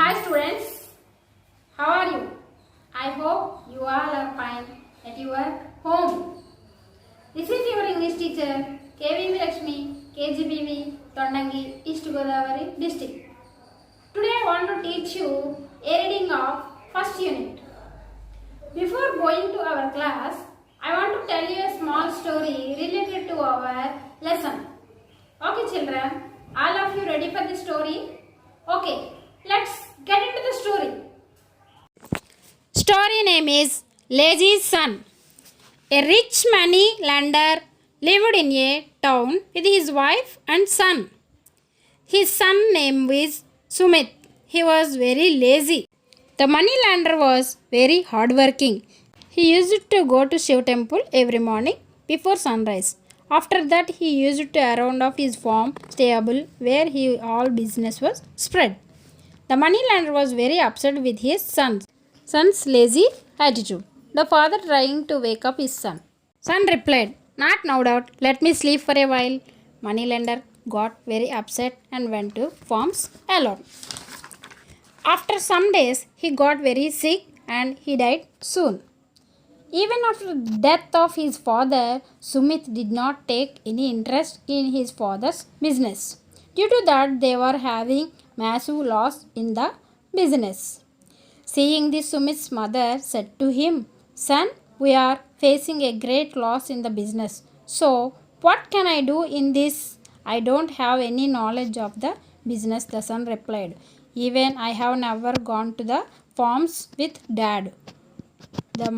Hi students, how are you? I hope you all are fine at your home. This is your English teacher KVV Lakshmi, KGBV, Tondangi, East Godavari district. Today I want to teach you a reading of first unit. Before going to our class, I want to tell you a small story related to our lesson. Okay children, all of you ready for the story? Okay, let's get into the story. Story name is Lazy Son. A rich money lender lived in a town with his wife and son. His son name was Sumit. He was very lazy. The money lender was very hardworking. He used to go to Shiv temple every morning before sunrise. After that, he used to round off his farm stable where all business was spread. The money lender was very upset with his son's lazy attitude. The father trying to wake up his son. Son replied, "Not now, doubt. Let me sleep for a while." Money lender got very upset and went to farms alone. After some days, he got very sick and he died soon. Even after the death of his father, Sumit did not take any interest in his father's business. Due to that, they were having massive loss in the business. Seeing this, Sumit's mother said to him, "Son, we are facing a great loss in the business. So, what can I do in this? I don't have any knowledge of the business," the son replied. "Even I have never gone to the farms with dad." The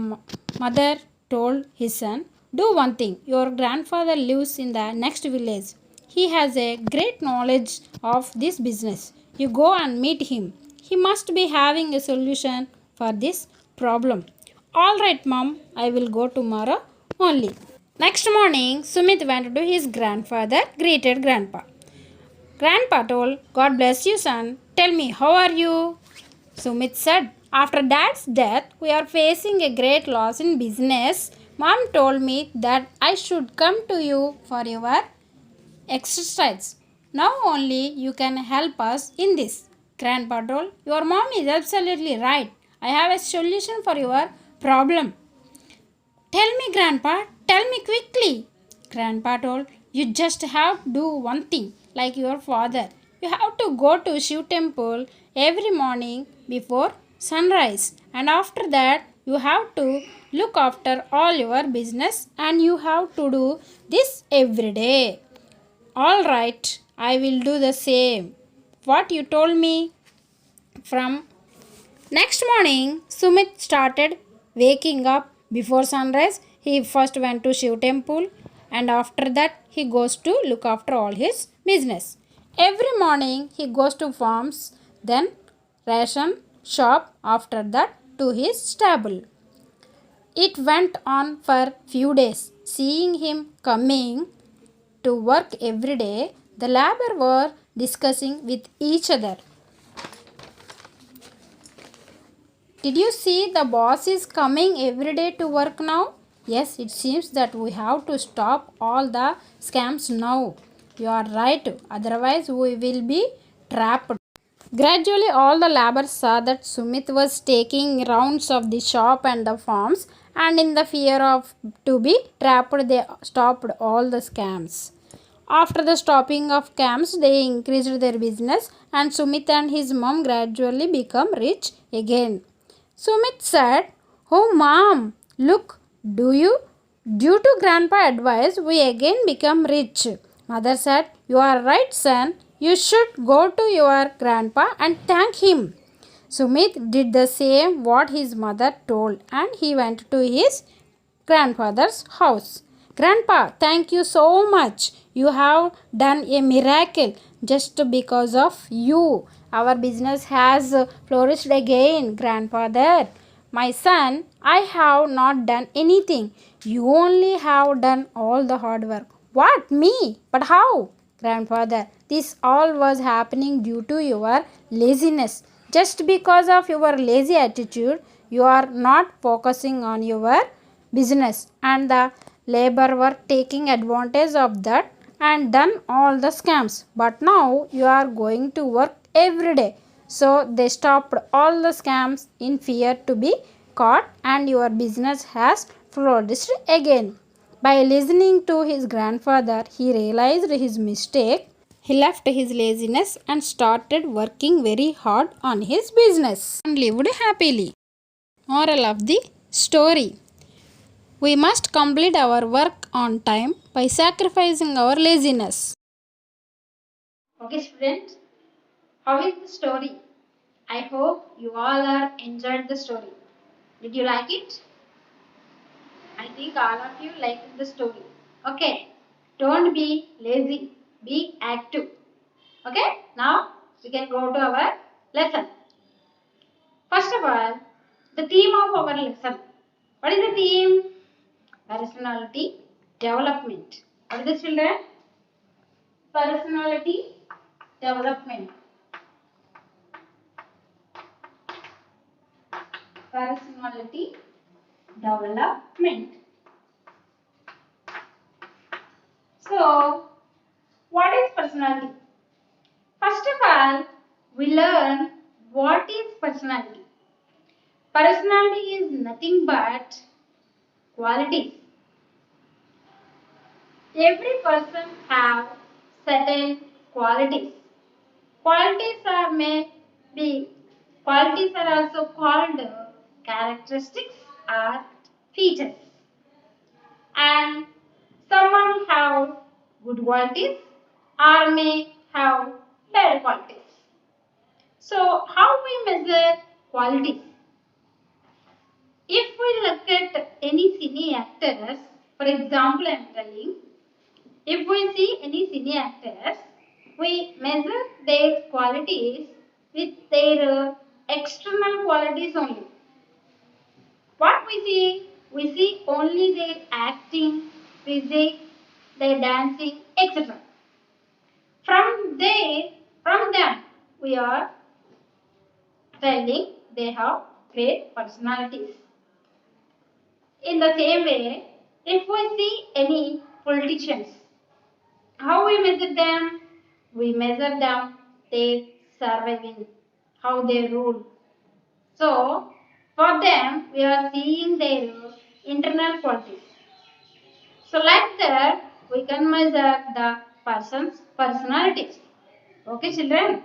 mother told his son, "Do one thing. Your grandfather lives in the next village. He has a great knowledge of this business. You go and meet him. He must be having a solution for this problem." "All right, Mom. I will go tomorrow only." Next morning, Sumit went to his grandfather, greeted Grandpa. Grandpa told, "God bless you, son. Tell me, how are you?" Sumit said, "After Dad's death, we are facing a great loss in business. Mom told me that I should come to you for your exercise. Now only you can help us in this." Grandpa told, "Your mom is absolutely right. I have a solution for your problem." "Tell me, Grandpa. Tell me quickly." Grandpa told, "You just have to do one thing like your father. You have to go to Shiv temple every morning before sunrise, and after that you have to look after all your business, and you have to do this every day." "All right, I will do the same what you told me." From next morning, Sumit started waking up before sunrise. He first went to Shiv temple, and after that he goes to look after all his business. Every morning he goes to farms, then ration shop, after that to his stable. It went on for few days. Seeing him coming to work every day, the laborer were discussing with each other. "Did you see the boss is coming every day to work now? Yes, it seems that we have to stop all the scams now." "You are right, otherwise we will be trapped." Gradually, all the laborers saw that Sumit was taking rounds of the shop and the farms, and in the fear of to be trapped, they stopped all the scams. After the stopping of scams, they increased their business, and Sumit and his mom gradually become rich again. Sumit said, "Oh mom, look, due to grandpa advice, we again become rich." Mother said, "You are right, son. You should go to your grandpa and thank him." Sumit did the same what his mother told, and he went to his grandfather's house. "Grandpa, thank you so much. You have done a miracle. Just because of you, our business has flourished again." "Grandfather, my son, I have not done anything. You only have done all the hard work." "What, me? But how?" "Grandfather, this all was happening due to your laziness. Just because of your lazy attitude, you are not focusing on your business, and the labor were taking advantage of that and done all the scams. But now you are going to work every day. So they stopped all the scams in fear to be caught, and your business has flourished again. By listening to his grandfather, he realized his mistake. He left his laziness and started working very hard on his business and lived happily. Moral of the story: we must complete our work on time by sacrificing our laziness. Okay, students, how is the story? I hope you all are enjoyed the story. Did you like it? I think all of you liked the story. Okay, don't be lazy, be active. Okay, now we can go to our lesson. First of all, the theme of our lesson. What is the theme? Personality development. What is the children? Personality development. Personality development. So, what is personality? First of all, we learn what is personality. Personality is nothing but qualities. Every person have certain qualities. Qualities are may be qualities are also called characteristics or features. And someone have good qualities or may have bad qualities. So how we measure qualities? If we look at any cine actors, for example I am telling, if we see any cine actors, we measure their qualities with their external qualities only. What we see? We see only their acting, physics, their dancing, etc. From them, we are telling they have great personalities. In the same way, if we see any politicians, how we measure them? We measure them their surviving, how they rule. So, for them, we are seeing their internal qualities. So, like that, we can measure the person's personalities. Okay, children?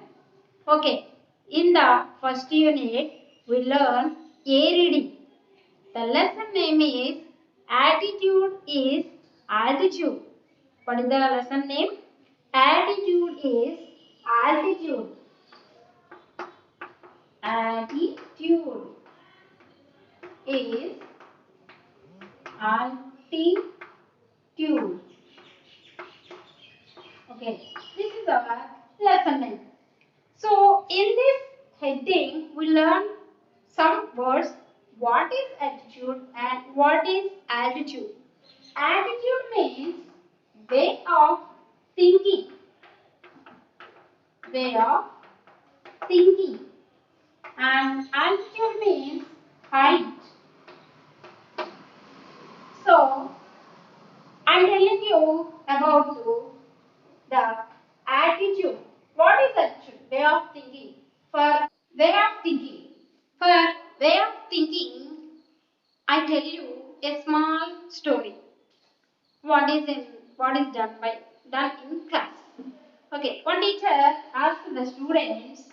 Okay, in the first unit, we learn A reading. The lesson name is Attitude is Altitude. What is the lesson name? Attitude is altitude. Attitude is altitude. Okay, this is our lesson name. So, in this heading, we learn some words. What is attitude and what is altitude? Attitude means way of thinking. Way of thinking. And altitude means height. So, I'm telling you about the attitude. What is attitude? Way of thinking. For way of thinking. For way of thinking, I tell you a small story. What is done in class. Okay, one teacher asked the students.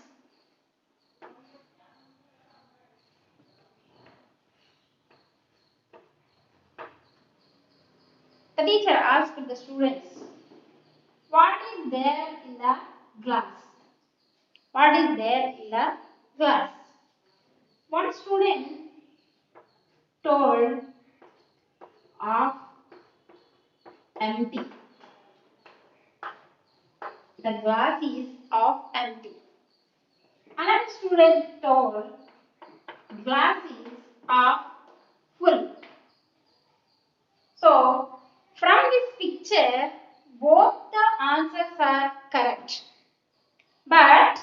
The teacher asked the students, what is there in the glass? What is there in the glass? One student told of empty. The glass is of empty. Another student told glass is of full. So, from this picture, both the answers are correct. But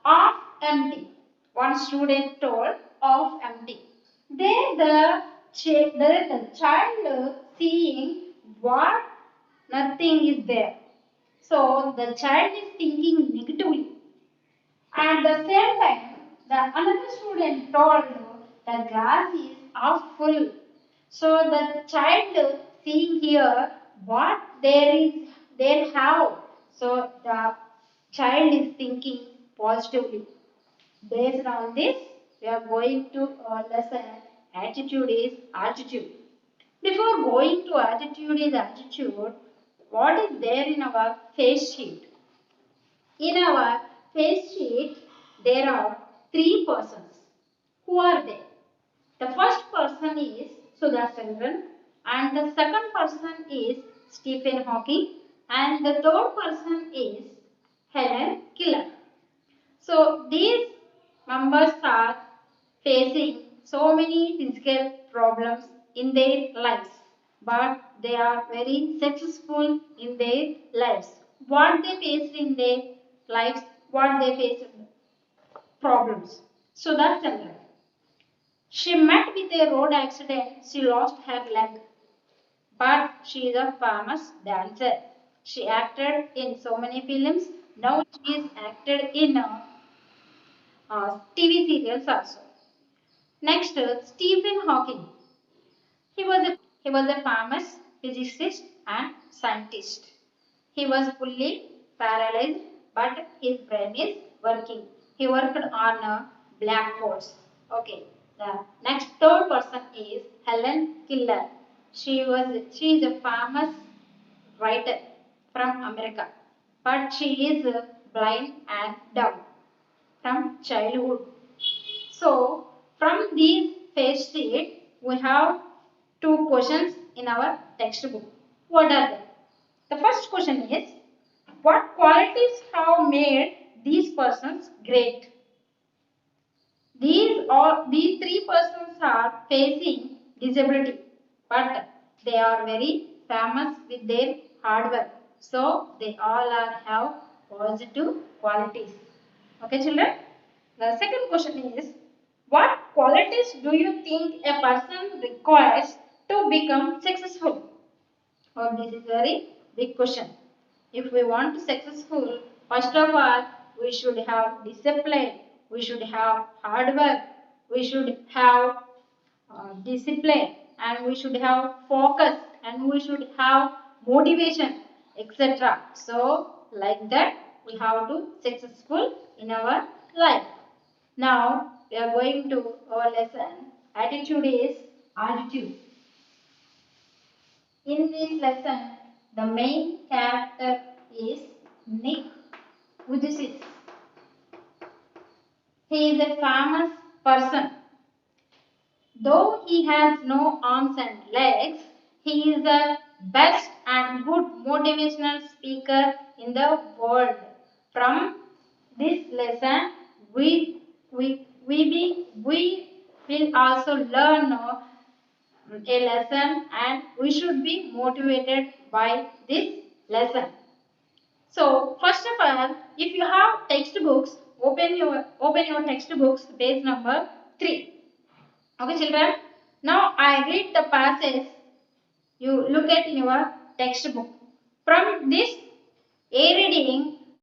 of empty. One student told of empty. There the child seeing what nothing is there. So the child is thinking negatively. At the same time, the another student told the glass is half full. So the child seeing here what they have. So the child is thinking positively. Based on this, we are going to lesson attitude is attitude. Before going to attitude is attitude, what is there in our face sheet? In our face sheet, there are three persons. Who are they? The first person is Sudha Chandran, and the second person is Stephen Hawking, and the third person is Helen Keller. So these members are facing so many physical problems in their lives, but they are very successful in their lives. What they faced in their lives, what they faced problems. So that's Chandra. She met with a road accident. She lost her leg, but she is a famous dancer. She acted in so many films. Now she is acted in TV serials also. Next, Stephen Hawking. He was a famous physicist and scientist. He was fully paralyzed, but his brain is working. He worked on black holes. Okay. The next third person is Helen Keller. She is a famous writer from America, but she is blind and dumb from childhood. So, from these face sheet, we have two questions in our textbook. What are they? The first question is, what qualities have made these persons great? These three persons are facing disability, but they are very famous with their hard work. So they all are have positive qualities. Okay, children. The second question is, what qualities do you think a person requires to become successful? Oh, this is very big question. If we want to successful, first of all, we should have discipline. We should have hard work. We should have discipline, and we should have focus, and we should have motivation, etc. So, like that, we have to successful in our life. Now, we are going to our lesson. Attitude is attitude. In this lesson, the main character is Nick Vujicic. He is a famous person. Though he has no arms and legs, he is the best and good motivational speaker in the world. From this lesson, we will also learn a lesson, and we should be motivated by this lesson. So first of all, if you have textbooks, open your textbooks, page number 3. Okay, children. Now I read the passage. You look at your textbook. From this A reading,